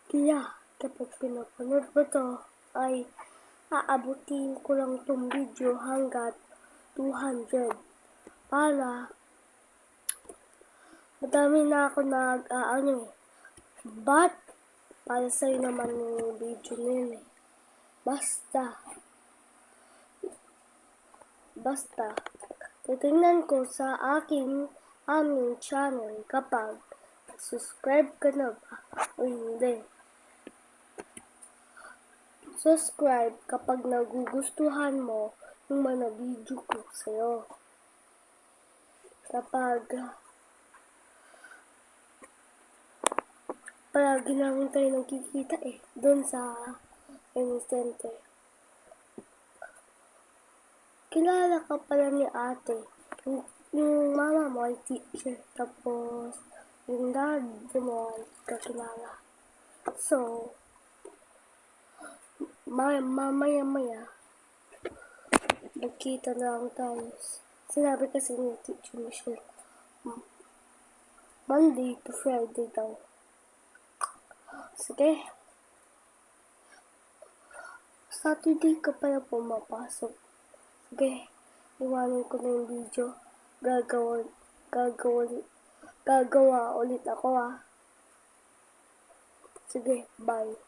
Kaya kapag pinapanood ko to, ay aabutin ko lang tong video hanggat 200 para madami na ako but para sa'yo naman yung video na yun eh. Basta titingnan ko sa aming channel kapag subscribe ka na ba o hindi. Subscribe kapag nagugustuhan mo yung mga video ko sa'yo. Kapag palagi namin tayo nagkikita doon sa center. Kilala ka pala ni ate. Yung mama mo ay teacher. Tapos, yung dad mo ay kakilala. So, mamaya, magkita na lang tayo. Sinabi kasi ni Teacher Michelle, Monday to Friday daw. Sige. Saturday ka pala pumapasok. Sige, iwanan ko na yung video. Gagawa ulit ako Sige, bye.